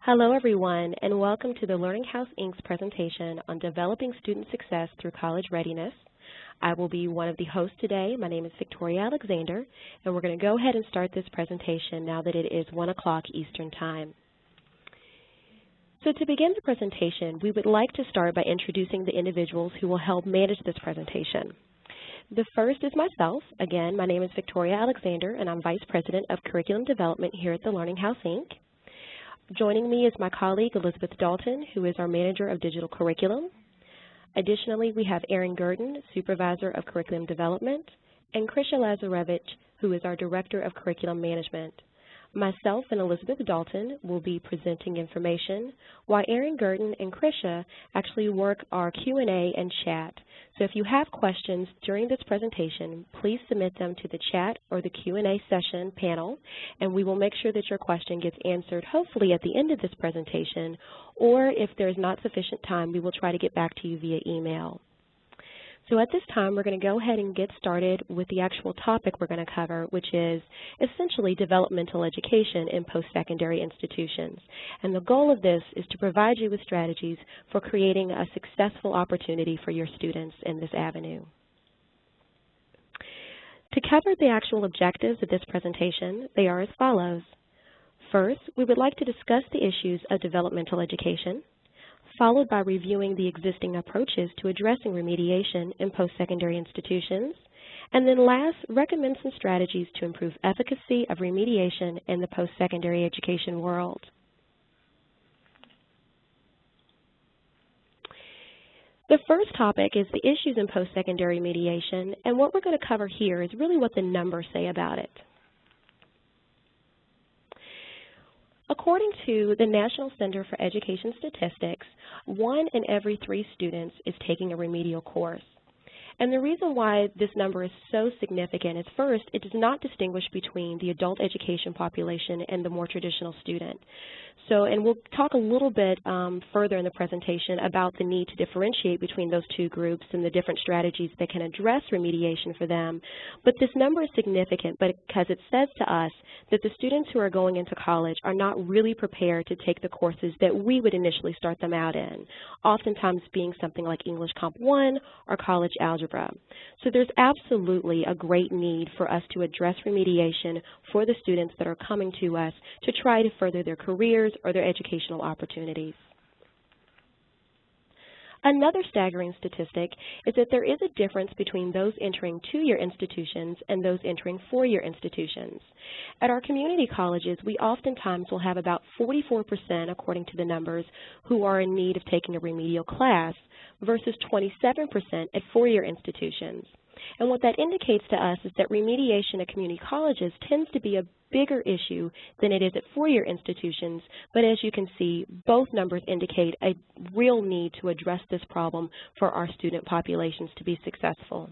Hello everyone, and welcome to the Learning House Inc.'s presentation on developing student success through college readiness. I will be one of the hosts today. My name is Victoria Alexander, and we're going to go ahead and start this presentation now that it is 1 o'clock Eastern Time. So to begin the presentation, we would like to start by introducing the individuals who will help manage this presentation. The first is myself. Again, my name is Victoria Alexander, and I'm Vice President of Curriculum Development here at the Learning House Inc. Joining me is my colleague, Elizabeth Dalton, who is our Manager of Digital Curriculum. Additionally, we have Erin Gurdon, Supervisor of Curriculum Development, and Krisha Lazarevich, who is our Director of Curriculum Management. Myself and Elizabeth Dalton will be presenting information, while Erin Gurdon and Krisha actually work our Q&A and chat. So if you have questions during this presentation, please submit them to the chat or the Q&A session panel, and we will make sure that your question gets answered hopefully at the end of this presentation, or if there's not sufficient time, we will try to get back to you via email. So at this time, we're going to go ahead and get started with the actual topic we're going to cover, which is essentially developmental education in post-secondary institutions. And the goal of this is to provide you with strategies for creating a successful opportunity for your students in this avenue. To cover the actual objectives of this presentation, they are as follows. First, we would like to discuss the issues of developmental education, followed by reviewing the existing approaches to addressing remediation in post-secondary institutions, and then last, recommend some strategies to improve efficacy of remediation in the post-secondary education world. The first topic is the issues in post-secondary remediation, and what we're going to cover here is really what the numbers say about it. According to the National Center for Education Statistics, 1 in every 3 students is taking a remedial course. And the reason why this number is so significant is, first, it does not distinguish between the adult education population and the more traditional student. So, and we'll talk a little bit further in the presentation about the need to differentiate between those two groups and the different strategies that can address remediation for them. But this number is significant because it says to us that the students who are going into college are not really prepared to take the courses that we would initially start them out in, oftentimes being something like English Comp 1 or college algebra. So there's absolutely a great need for us to address remediation for the students that are coming to us to try to further their careers or their educational opportunities. Another staggering statistic is that there is a difference between those entering 2-year institutions and those entering 4-year institutions. At our community colleges, we oftentimes will have about 44%, according to the numbers, who are in need of taking a remedial class versus 27% at 4-year institutions. And what that indicates to us is that remediation at community colleges tends to be a bigger issue than it is at 4-year institutions, but as you can see, both numbers indicate a real need to address this problem for our student populations to be successful.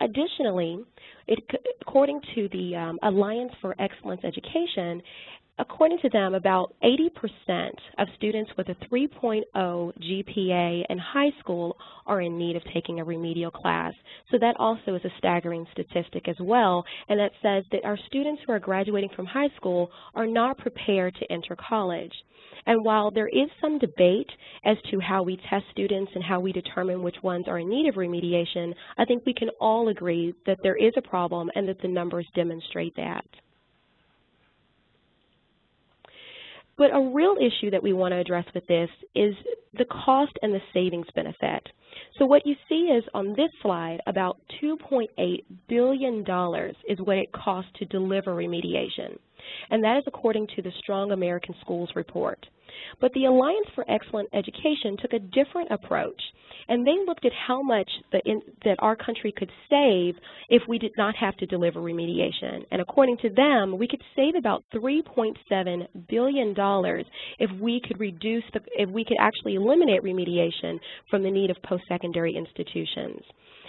Additionally, according to the Alliance for Excellence Education, according to them, about 80% of students with a 3.0 GPA in high school are in need of taking a remedial class. So that also is a staggering statistic as well, and that says that our students who are graduating from high school are not prepared to enter college. And while there is some debate as to how we test students and how we determine which ones are in need of remediation, I think we can all agree that there is a problem and that the numbers demonstrate that. But a real issue that we want to address with this is the cost and the savings benefit. So what you see is on this slide, about $2.8 billion is what it costs to deliver remediation. And that is according to the Strong American Schools report. But the Alliance for Excellent Education took a different approach, and they looked at how much that our country could save if we did not have to deliver remediation. And according to them, we could save about $3.7 billion if we could actually eliminate remediation from the need of post-secondary institutions.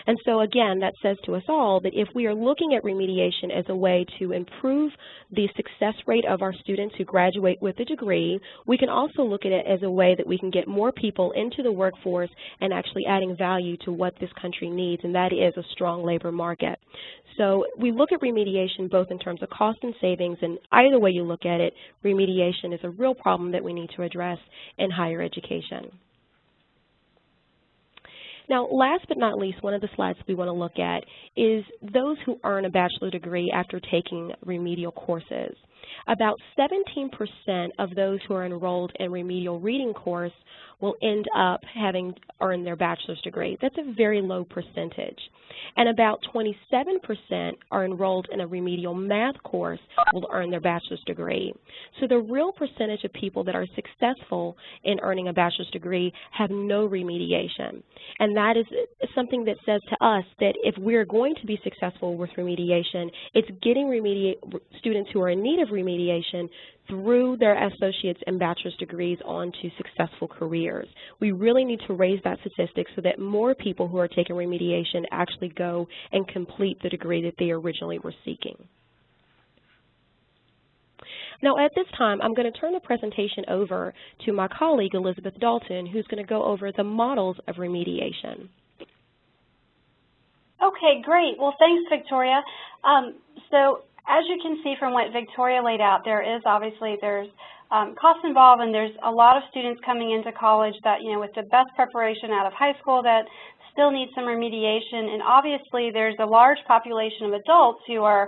And so again, that says to us all that if we are looking at remediation as a way to improve the success rate of our students who graduate with a degree, we can also look at it as a way that we can get more people into the workforce and actually adding value to what this country needs, and that is a strong labor market. So we look at remediation both in terms of cost and savings, and either way you look at it, remediation is a real problem that we need to address in higher education. Now, last but not least, one of the slides we want to look at is those who earn a bachelor's degree after taking remedial courses. About 17% of those who are enrolled in remedial reading course will end up having earned their bachelor's degree. That's a very low percentage. And about 27% are enrolled in a remedial math course will earn their bachelor's degree. So the real percentage of people that are successful in earning a bachelor's degree have no remediation. And that is something that says to us that if we're going to be successful with remediation, it's getting students who are in need of remediation through their associate's and bachelor's degrees onto successful careers. We really need to raise that statistic so that more people who are taking remediation actually go and complete the degree that they originally were seeking. Now at this time, I'm going to turn the presentation over to my colleague, Elizabeth Dalton, who's going to go over the models of remediation. Okay, great. Well, thanks, Victoria. So as you can see from what Victoria laid out, there's costs involved, and there's a lot of students coming into college that, with the best preparation out of high school that still need some remediation. And obviously, there's a large population of adults who are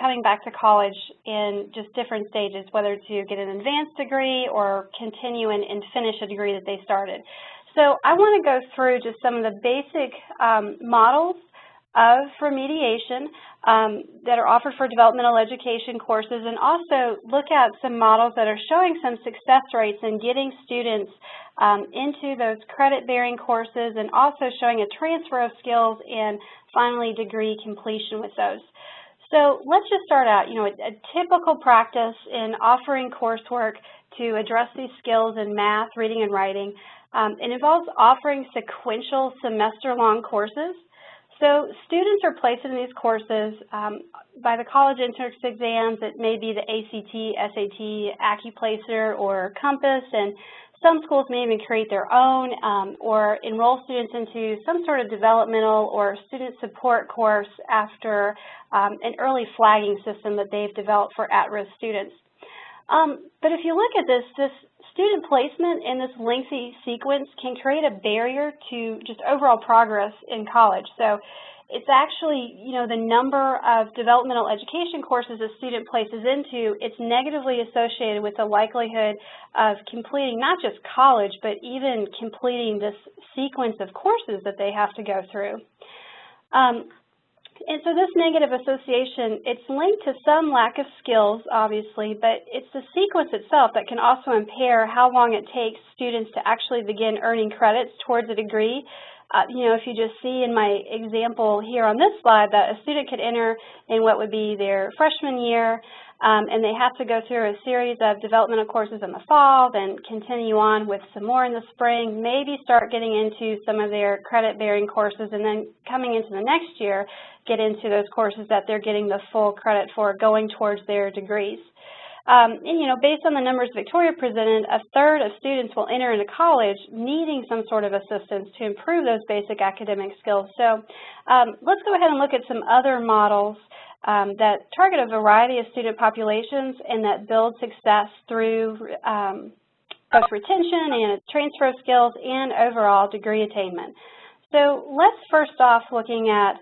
coming back to college in just different stages, whether to get an advanced degree or continue and finish a degree that they started. So I want to go through just some of the basic models of remediation that are offered for developmental education courses, and also look at some models that are showing some success rates in getting students into those credit-bearing courses, and also showing a transfer of skills and finally degree completion with those. So let's just start out, a typical practice in offering coursework to address these skills in math, reading, and writing. It involves offering sequential semester-long courses. So students are placed in these courses by the college entrance exams. It may be the ACT, SAT, AccuPlacer, or Compass, and some schools may even create their own or enroll students into some sort of developmental or student support course after an early flagging system that they've developed for at-risk students. But if you look at this student placement in this lengthy sequence can create a barrier to just overall progress in college. So it's actually, the number of developmental education courses a student places into, it's negatively associated with the likelihood of completing not just college, but even completing this sequence of courses that they have to go through. And so this negative association, it's linked to some lack of skills, obviously, but it's the sequence itself that can also impair how long it takes students to actually begin earning credits towards a degree. If you just see in my example here on this slide that a student could enter in what would be their freshman year, and they have to go through a series of developmental courses in the fall, then continue on with some more in the spring, maybe start getting into some of their credit-bearing courses, and then coming into the next year, get into those courses that they're getting the full credit for going towards their degrees. Based on the numbers Victoria presented, a third of students will enter into college needing some sort of assistance to improve those basic academic skills. So let's go ahead and look at some other models that target a variety of student populations and that build success through both retention and transfer of skills and overall degree attainment. So let's first off looking at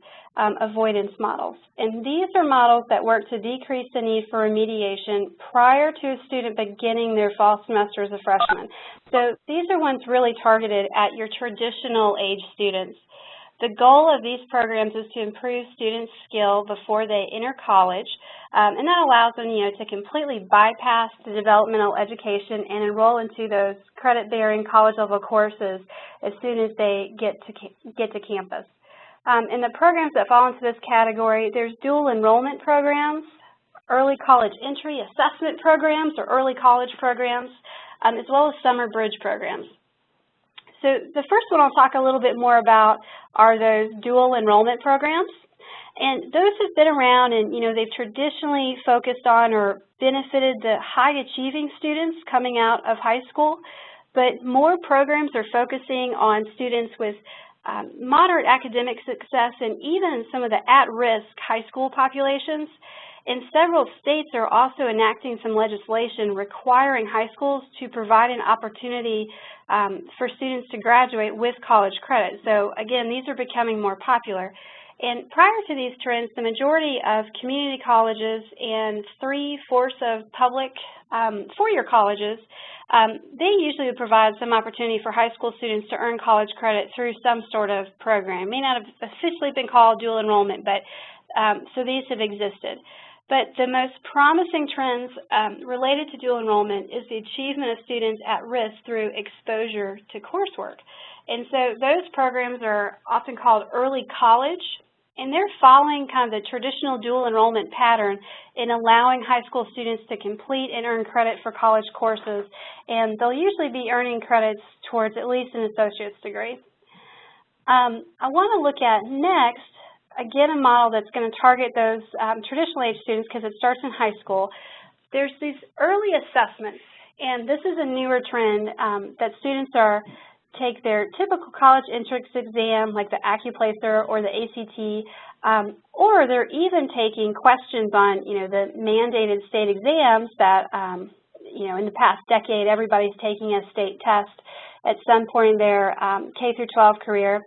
avoidance models. And these are models that work to decrease the need for remediation prior to a student beginning their fall semester as a freshman. So these are ones really targeted at your traditional age students. The goal of these programs is to improve students' skill before they enter college, and that allows them, to completely bypass the developmental education and enroll into those credit-bearing college-level courses as soon as they get to campus. In the programs that fall into this category, there's dual enrollment programs, early college entry assessment programs or early college programs, as well as summer bridge programs. So the first one I'll talk a little bit more about are those dual enrollment programs. And those have been around, and they've traditionally focused on or benefited the high achieving students coming out of high school, but more programs are focusing on students with moderate academic success and even some of the at-risk high school populations. And several states are also enacting some legislation requiring high schools to provide an opportunity for students to graduate with college credit. So again, these are becoming more popular. And prior to these trends, the majority of community colleges and 3/4 of public four-year colleges, they usually would provide some opportunity for high school students to earn college credit through some sort of program. It may not have officially been called dual enrollment, but so these have existed. But the most promising trends related to dual enrollment is the achievement of students at risk through exposure to coursework. And so those programs are often called early college, and they're following kind of the traditional dual enrollment pattern in allowing high school students to complete and earn credit for college courses, and they'll usually be earning credits towards at least an associate's degree. I want to look at next, again, a model that's going to target those traditional age students because it starts in high school. There's these early assessments, and this is a newer trend that students take their typical college entrance exam like the AccuPlacer or the ACT, or they're even taking questions on the mandated state exams that in the past decade everybody's taking a state test at some point in their K through 12 career.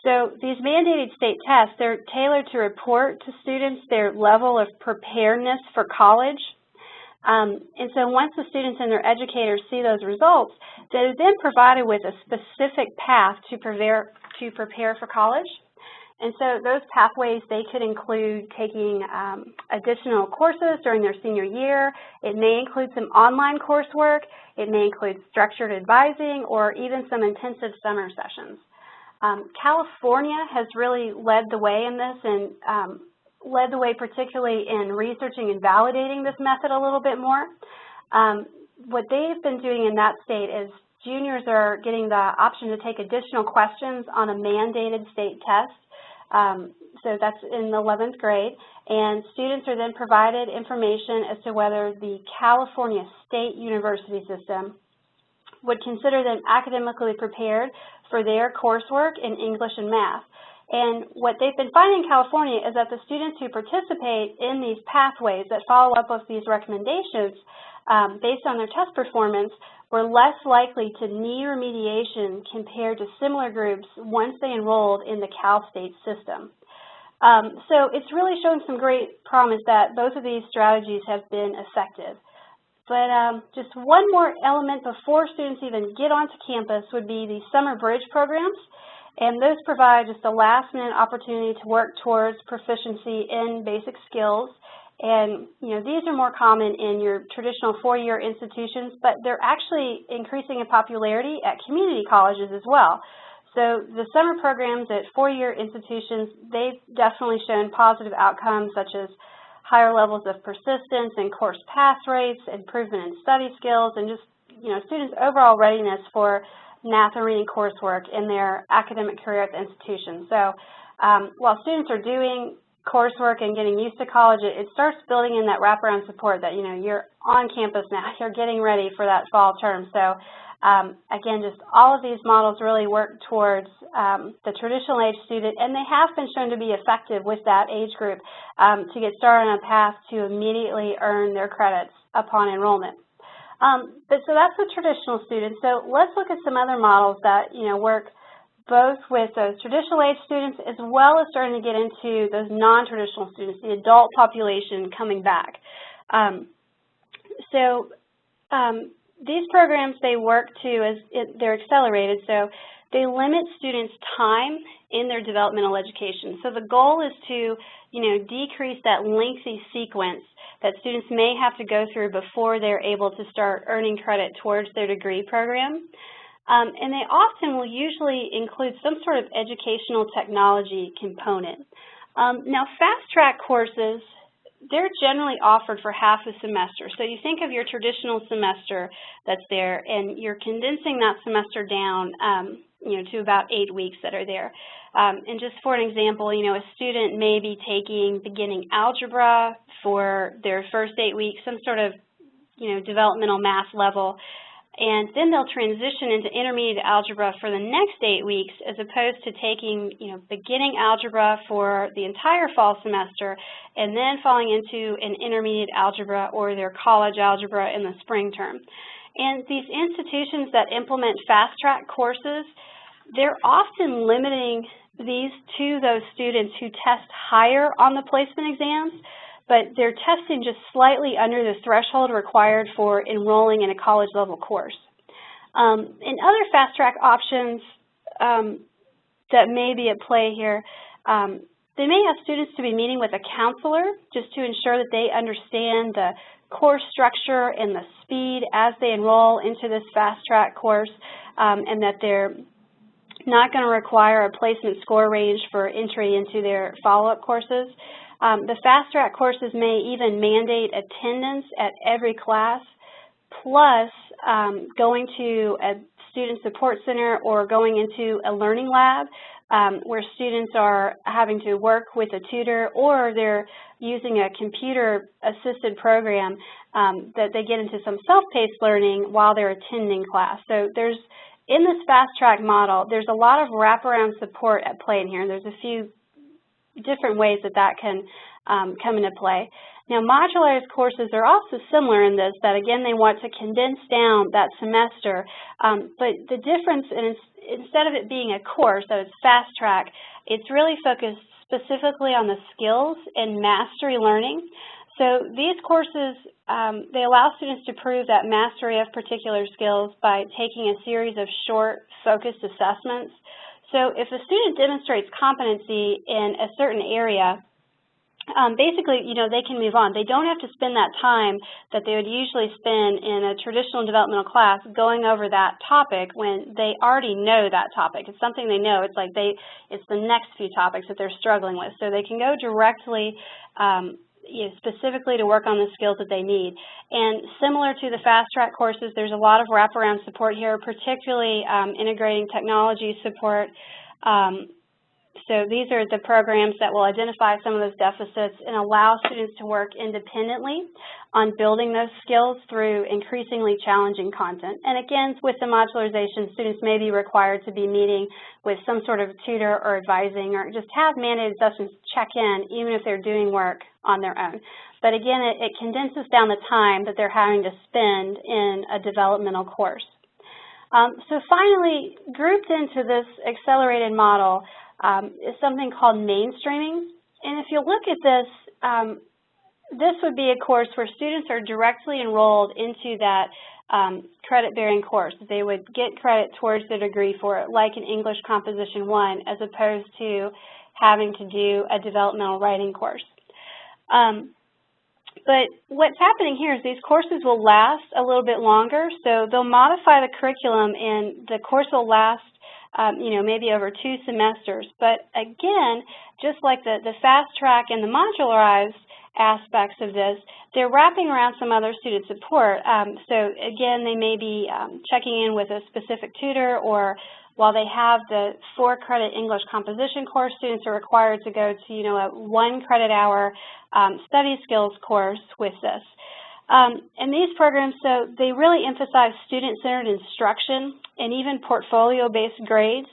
So these mandated state tests, they're tailored to report to students their level of preparedness for college. And so once the students and their educators see those results, they're then provided with a specific path to prepare for college. And so those pathways, they could include taking additional courses during their senior year. It may include some online coursework. It may include structured advising or even some intensive summer sessions. California has really led the way in this and led the way particularly in researching and validating this method a little bit more. What they've been doing in that state is juniors are getting the option to take additional questions on a mandated state test. So that's in the 11th grade, and students are then provided information as to whether the California State University system would consider them academically prepared for their coursework in English and math. And what they've been finding in California is that the students who participate in these pathways that follow up with these recommendations based on their test performance were less likely to need remediation compared to similar groups once they enrolled in the Cal State system. So it's really showing some great promise that both of these strategies have been effective. But just one more element before students even get onto campus would be the summer bridge programs. And those provide just a last-minute opportunity to work towards proficiency in basic skills. And these are more common in your traditional four-year institutions, but they're actually increasing in popularity at community colleges as well. So the summer programs at four-year institutions, they've definitely shown positive outcomes such as higher levels of persistence and course pass rates, improvement in study skills, and just students' overall readiness for math and reading coursework in their academic career at the institution. So while students are doing coursework and getting used to college, it starts building in that wraparound support that you're on campus now, you're getting ready for that fall term. So again, just all of these models really work towards the traditional age student, and they have been shown to be effective with that age group to get started on a path to immediately earn their credits upon enrollment. So that's the traditional student. So let's look at some other models that work both with those traditional age students as well as starting to get into those non-traditional students, the adult population coming back. These programs, they work they're accelerated, so they limit students' time in their developmental education. So the goal is to, decrease that lengthy sequence that students may have to go through before they're able to start earning credit towards their degree program. And they often will usually include some sort of educational technology component. Now, fast-track courses, they're generally offered for half a semester. So you think of your traditional semester that's there, and you're condensing that semester down to about 8 weeks that are there. And just for an example, a student may be taking beginning algebra for their first 8 weeks, some sort of, developmental math level, and then they'll transition into intermediate algebra for the next 8 weeks, as opposed to taking, beginning algebra for the entire fall semester and then falling into an intermediate algebra or their college algebra in the spring term. And these institutions that implement fast-track courses, they're often limiting these to those students who test higher on the placement exams, but they're testing just slightly under the threshold required for enrolling in a college-level course. And other fast-track options that may be at play here, they may have students to be meeting with a counselor just to ensure that they understand the course structure and the speed as they enroll into this fast-track course, and that they're not going to require a placement score range for entry into their follow-up courses. The fast-track courses may even mandate attendance at every class, plus going to a student support center or going into a learning lab where students are having to work with a tutor, or they're using a computer-assisted program that they get into some self-paced learning while they're attending class. So in this fast-track model, there's a lot of wraparound support at play in here, and there's a few different ways that can come into play. Now, modularized courses are also similar in this, that again, they want to condense down that semester, but the difference is instead of it being a course, so it's fast track, it's really focused specifically on the skills and mastery learning. So these courses, they allow students to prove that mastery of particular skills by taking a series of short, focused assessments. So if a student demonstrates competency in a certain area, basically, they can move on. They don't have to spend that time that they would usually spend in a traditional developmental class going over that topic when they already know that topic. It's something they know. It's like it's the next few topics that they're struggling with. So they can go directly specifically to work on the skills that they need. And similar to the fast-track courses, there's a lot of wraparound support here, particularly integrating technology support. So these are the programs that will identify some of those deficits and allow students to work independently on building those skills through increasingly challenging content. And again, with the modularization, students may be required to be meeting with some sort of tutor or advising, or just have mandated sessions check in, even if they're doing work on their own. But again, it condenses down the time that they're having to spend in a developmental course. So finally, grouped into this accelerated model is something called mainstreaming. And if you look at this, this would be a course where students are directly enrolled into that credit-bearing course. They would get credit towards their degree for it, like in English Composition 1, as opposed to having to do a developmental writing course. But what's happening here is these courses will last a little bit longer, so they'll modify the curriculum and the course will last maybe over 2 semesters. But again, just like the fast track and the modularized aspects of this, they're wrapping around some other student support. So again, they may be checking in with a specific tutor, or while they have the 4-credit English composition course, students are required to go to a 1-credit-hour study skills course with this. And these programs, so they really emphasize student-centered instruction and even portfolio-based grades.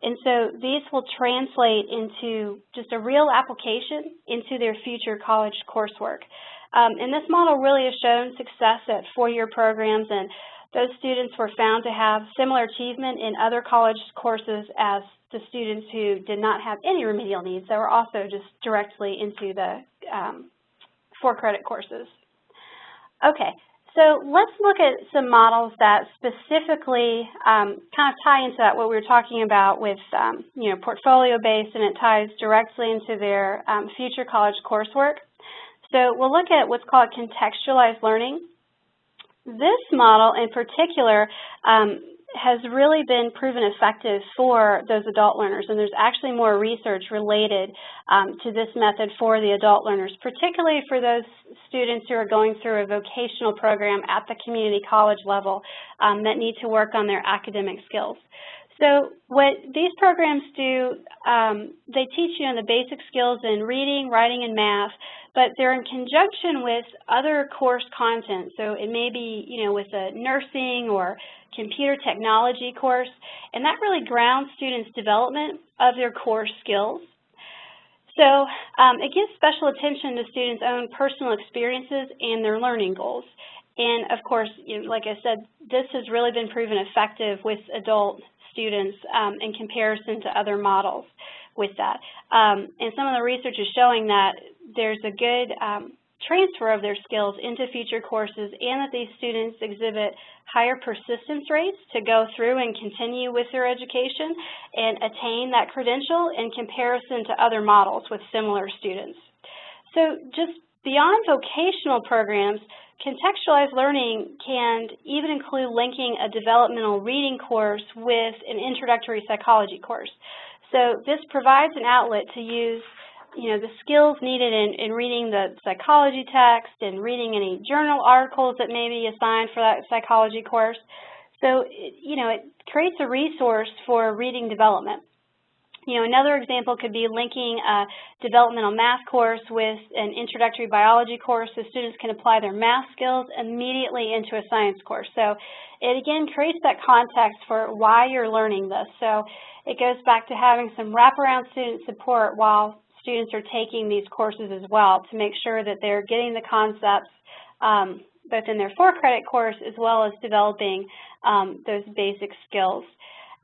And so these will translate into just a real application into their future college coursework. And this model really has shown success at 4-year programs, and those students were found to have similar achievement in other college courses as the students who did not have any remedial needs. They were also just directly into the 4-credit courses. Okay, so let's look at some models that specifically kind of tie into that, what we were talking about with portfolio-based, and it ties directly into their future college coursework. So we'll look at what's called contextualized learning. This model in particular has really been proven effective for those adult learners, and there's actually more research related to this method for the adult learners, particularly for those students who are going through a vocational program at the community college level that need to work on their academic skills. So what these programs do, they teach you the basic skills in reading, writing, and math, but they're in conjunction with other course content. So it may be, with a nursing or computer technology course, and that really grounds students' development of their core skills. So it gives special attention to students' own personal experiences and their learning goals. And of course, like I said, this has really been proven effective with adult students in comparison to other models with that. And some of the research is showing that there's a good transfer of their skills into future courses, and that these students exhibit higher persistence rates to go through and continue with their education and attain that credential in comparison to other models with similar students. So just beyond vocational programs, contextualized learning can even include linking a developmental reading course with an introductory psychology course. So this provides an outlet to use the skills needed in reading the psychology text and reading any journal articles that may be assigned for that psychology course. So, it creates a resource for reading development. Another example could be linking a developmental math course with an introductory biology course so students can apply their math skills immediately into a science course. So it again creates that context for why you're learning this. So it goes back to having some wraparound student support while students are taking these courses as well to make sure that they're getting the concepts both in their 4-credit course as well as developing those basic skills.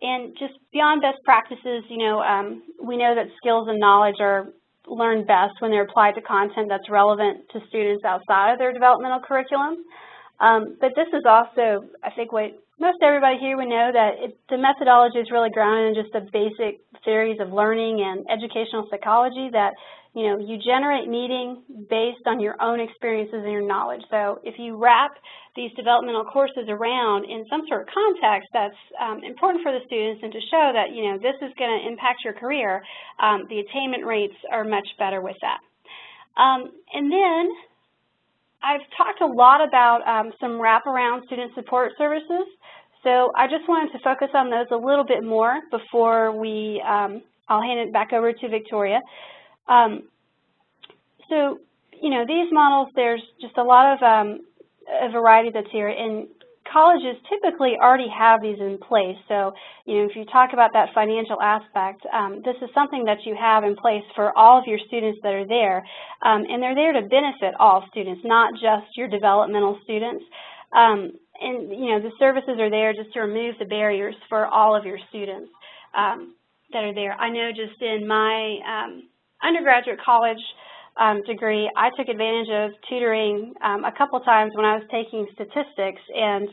And just beyond best practices, we know that skills and knowledge are learned best when they're applied to content that's relevant to students outside of their developmental curriculum. But this is also, I think, what most everybody here would know, that the methodology is really grounded in just the basic theories of learning and educational psychology that, you generate meaning based on your own experiences and your knowledge. So if you wrap these developmental courses around in some sort of context that's important for the students and to show that, this is going to impact your career, the attainment rates are much better with that. And then I've talked a lot about some wraparound student support services. So I just wanted to focus on those a little bit more before we, I'll hand it back over to Victoria. So, these models, there's just a lot of a variety that's here, and colleges typically already have these in place. So, if you talk about that financial aspect, this is something that you have in place for all of your students that are there, and they're there to benefit all students, not just your developmental students. And, the services are there just to remove the barriers for all of your students that are there. I know just in my undergraduate college degree, I took advantage of tutoring a couple times when I was taking statistics, and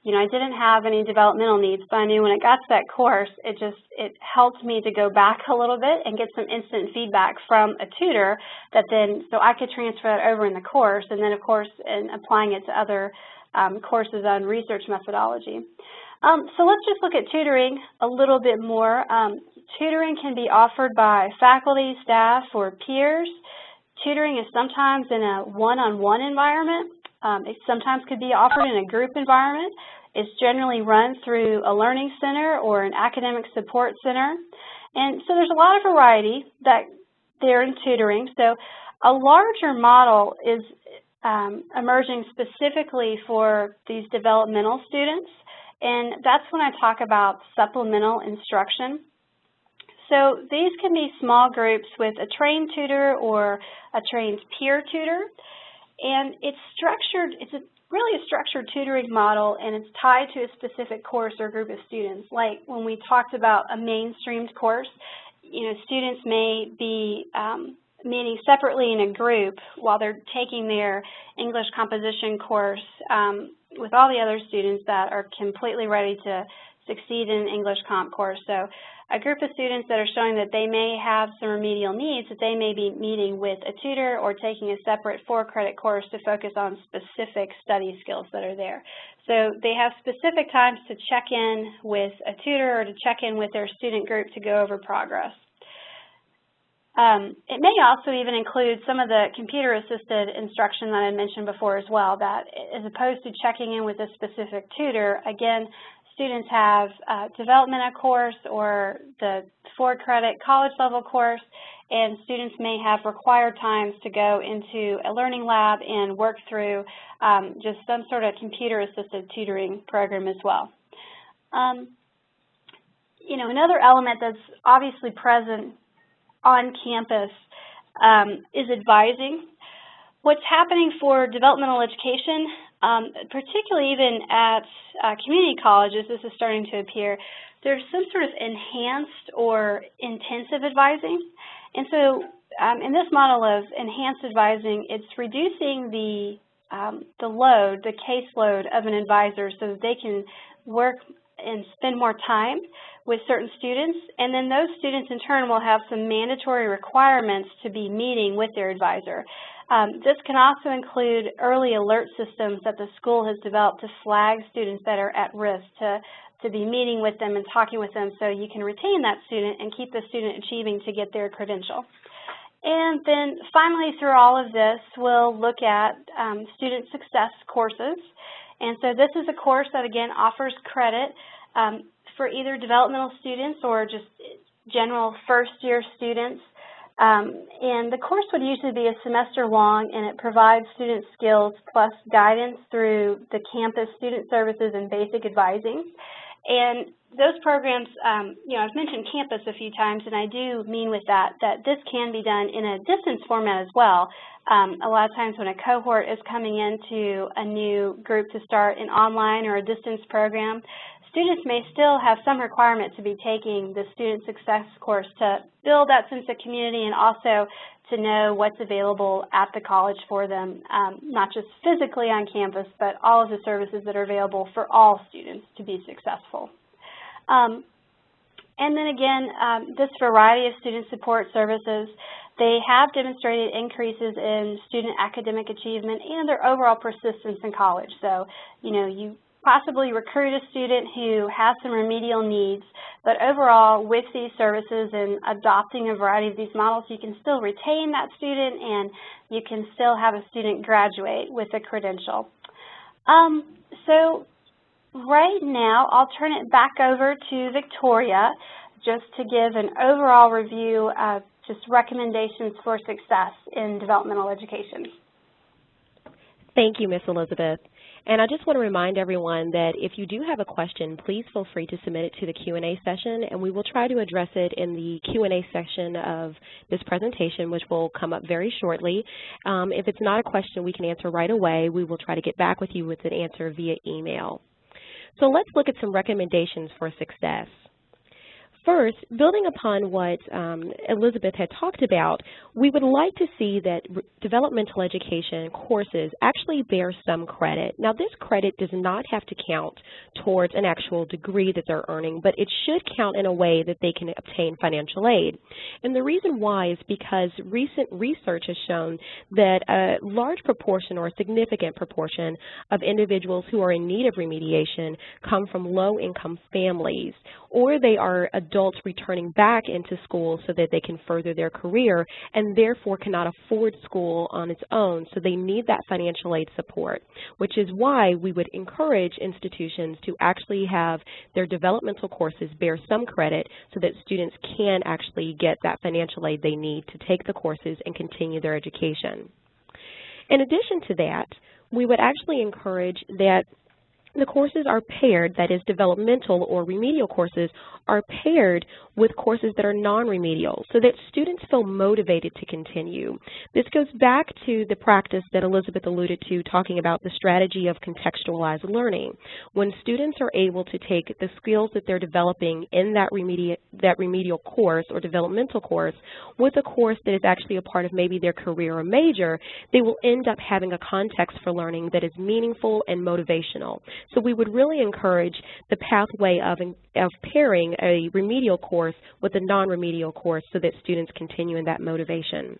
I didn't have any developmental needs, but I knew when it got to that course, it helped me to go back a little bit and get some instant feedback from a tutor that then, so I could transfer that over in the course, and then of course in applying it to other courses on research methodology. So let's just look at tutoring a little bit more. Tutoring can be offered by faculty, staff, or peers. Tutoring is sometimes in a one-on-one environment. It sometimes could be offered in a group environment. It's generally run through a learning center or an academic support center. And so there's a lot of variety that there in tutoring. So a larger model is emerging specifically for these developmental students, and that's when I talk about supplemental instruction. So these can be small groups with a trained tutor or a trained peer tutor, and it's really a structured tutoring model, and it's tied to a specific course or group of students. Like when we talked about a mainstreamed course, students may be meeting separately in a group while they're taking their English composition course with all the other students that are completely ready to succeed in an English comp course. So a group of students that are showing that they may have some remedial needs, that they may be meeting with a tutor or taking a separate 4-credit course to focus on specific study skills that are there. So they have specific times to check in with a tutor or to check in with their student group to go over progress. It may also even include some of the computer-assisted instruction that I mentioned before as well, that as opposed to checking in with a specific tutor, again, students have a developmental course or the 4-credit college level course, and students may have required times to go into a learning lab and work through just some sort of computer-assisted tutoring program as well. Another element that's obviously present on campus is advising. What's happening for developmental education, particularly even at community colleges, this is starting to appear, there's some sort of enhanced or intensive advising. And so in this model of enhanced advising, it's reducing the load, the caseload of an advisor so that they can work and spend more time with certain students, and then those students in turn will have some mandatory requirements to be meeting with their advisor. This can also include early alert systems that the school has developed to flag students that are at risk, to be meeting with them and talking with them so you can retain that student and keep the student achieving to get their credential. And then finally, through all of this, we'll look at student success courses. And so this is a course that, again, offers credit for either developmental students or just general first-year students. And the course would usually be a semester long, and it provides student skills plus guidance through the campus student services and basic advising. And those programs, I've mentioned campus a few times, and I do mean with that this can be done in a distance format as well. A lot of times when a cohort is coming into a new group to start an online or a distance program, students may still have some requirement to be taking the student success course to build that sense of community and also to know what's available at the college for them, not just physically on campus, but all of the services that are available for all students to be successful. And then again, this variety of student support services, they have demonstrated increases in student academic achievement and their overall persistence in college. So, you possibly recruit a student who has some remedial needs, but overall with these services and adopting a variety of these models, you can still retain that student and you can still have a student graduate with a credential. So right now I'll turn it back over to Victoria just to give an overall review of just recommendations for success in developmental education. Thank you, Ms. Elizabeth. And I just want to remind everyone that if you do have a question, please feel free to submit it to the Q&A session, and we will try to address it in the Q&A section of this presentation, which will come up very shortly. If it's not a question we can answer right away, we will try to get back with you with an answer via email. So let's look at some recommendations for success. First, building upon what Elizabeth had talked about, we would like to see that developmental education courses actually bear some credit. Now, this credit does not have to count towards an actual degree that they're earning, but it should count in a way that they can obtain financial aid. And the reason why is because recent research has shown that a large proportion or a significant proportion of individuals who are in need of remediation come from low-income families, or they are adults returning back into school so that they can further their career and therefore cannot afford school on its own, so they need that financial aid support, which is why we would encourage institutions to actually have their developmental courses bear some credit so that students can actually get that financial aid they need to take the courses and continue their education. In addition to that, we would actually encourage that the courses are paired, that is developmental or remedial courses, are paired with courses that are non-remedial so that students feel motivated to continue. This goes back to the practice that Elizabeth alluded to, talking about the strategy of contextualized learning. When students are able to take the skills that they're developing in that remedial course or developmental course with a course that is actually a part of maybe their career or major, they will end up having a context for learning that is meaningful and motivational. So we would really encourage the pathway of pairing a remedial course with a non-remedial course so that students continue in that motivation.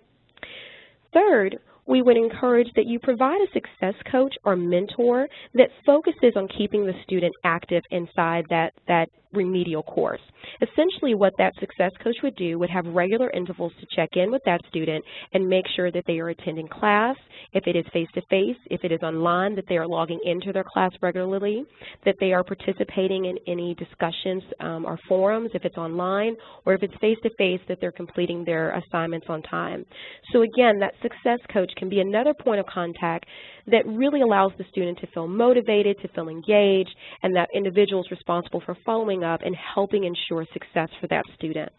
Third, we would encourage that you provide a success coach or mentor that focuses on keeping the student active inside that remedial course. Essentially what that success coach would do would have regular intervals to check in with that student and make sure that they are attending class, if it is face-to-face, if it is online, that they are logging into their class regularly, that they are participating in any discussions or forums if it's online, or if it's face-to-face, that they're completing their assignments on time. So again, that success coach can be another point of contact that really allows the student to feel motivated, to feel engaged, and that individual is responsible for following up and helping ensure success for that student.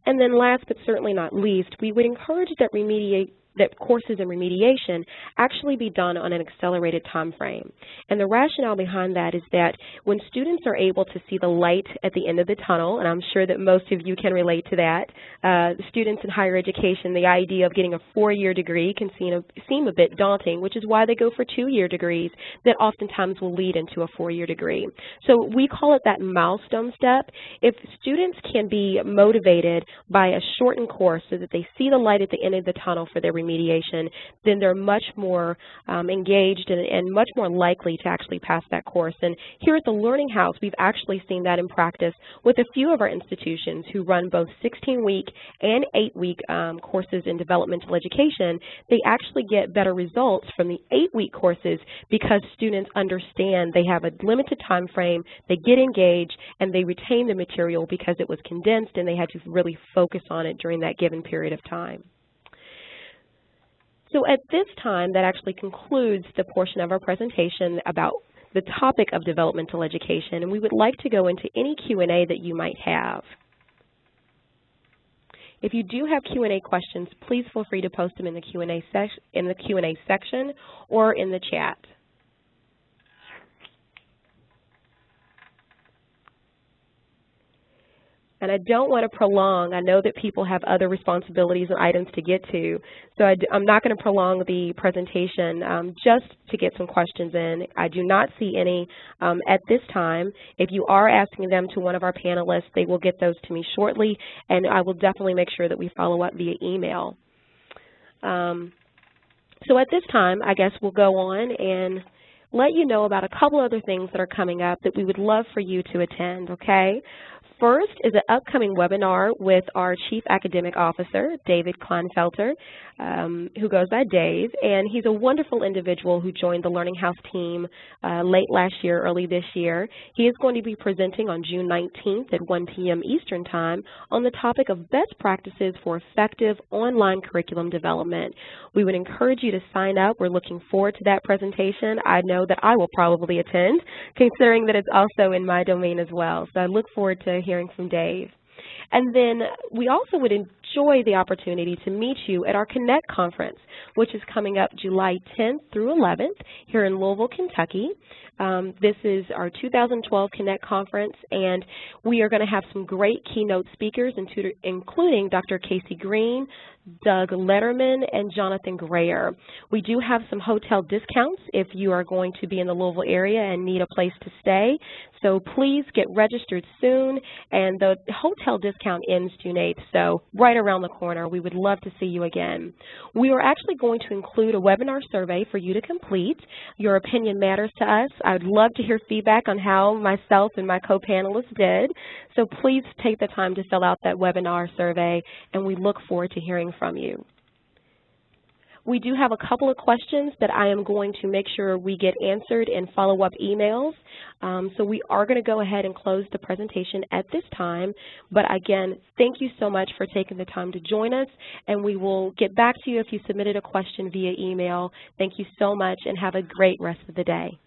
And then last but certainly not least, we would encourage that courses in remediation actually be done on an accelerated time frame. And the rationale behind that is that when students are able to see the light at the end of the tunnel, and I'm sure that most of you can relate to that, the students in higher education, the idea of getting a 4-year degree can seem a bit daunting, which is why they go for 2-year degrees that oftentimes will lead into a 4-year degree. So we call it that milestone step. If students can be motivated by a shortened course so that they see the light at the end of the tunnel for their remediation, then they're much more engaged and much more likely to actually pass that course. And here at the Learning House, we've actually seen that in practice with a few of our institutions who run both 16-week and 8-week courses in developmental education. They actually get better results from the 8-week courses because students understand they have a limited time frame, they get engaged, and they retain the material because it was condensed and they had to really focus on it during that given period of time. So at this time, that actually concludes the portion of our presentation about the topic of developmental education, and we would like to go into any Q&A that you might have. If you do have Q&A questions, please feel free to post them in the Q&A section or in the chat. And I don't want to prolong. I know that people have other responsibilities and items to get to, so I'm not going to prolong the presentation just to get some questions in. I do not see any at this time. If you are asking them to one of our panelists, they will get those to me shortly, and I will definitely make sure that we follow up via email. So at this time, I guess we'll go on and let you know about a couple other things that are coming up that we would love for you to attend, okay? First is an upcoming webinar with our Chief Academic Officer, David Kleinfelter, who goes by Dave, and he's a wonderful individual who joined the Learning House team late last year, early this year. He is going to be presenting on June 19th at 1 p.m. Eastern Time on the topic of best practices for effective online curriculum development. We would encourage you to sign up. We're looking forward to that presentation. I know that I will probably attend, considering that it's also in my domain as well. So I look forward to hearing from Dave. And then we also would enjoy the opportunity to meet you at our Connect conference, which is coming up July 10th through 11th here in Louisville, Kentucky. This is our 2012 Connect conference, and we are going to have some great keynote speakers, including Dr. Casey Green, Doug Letterman, and Jonathan Grayer. We do have some hotel discounts if you are going to be in the Louisville area and need a place to stay. So please get registered soon, and the hotel discount ends June 8th, so right around the corner. We would love to see you again. We are actually going to include a webinar survey for you to complete. Your opinion matters to us. I would love to hear feedback on how myself and my co-panelists did, so please take the time to fill out that webinar survey, and we look forward to hearing from you. We do have a couple of questions that I am going to make sure we get answered in follow-up emails. So we are going to go ahead and close the presentation at this time. But again, thank you so much for taking the time to join us, and we will get back to you if you submitted a question via email. Thank you so much, and have a great rest of the day.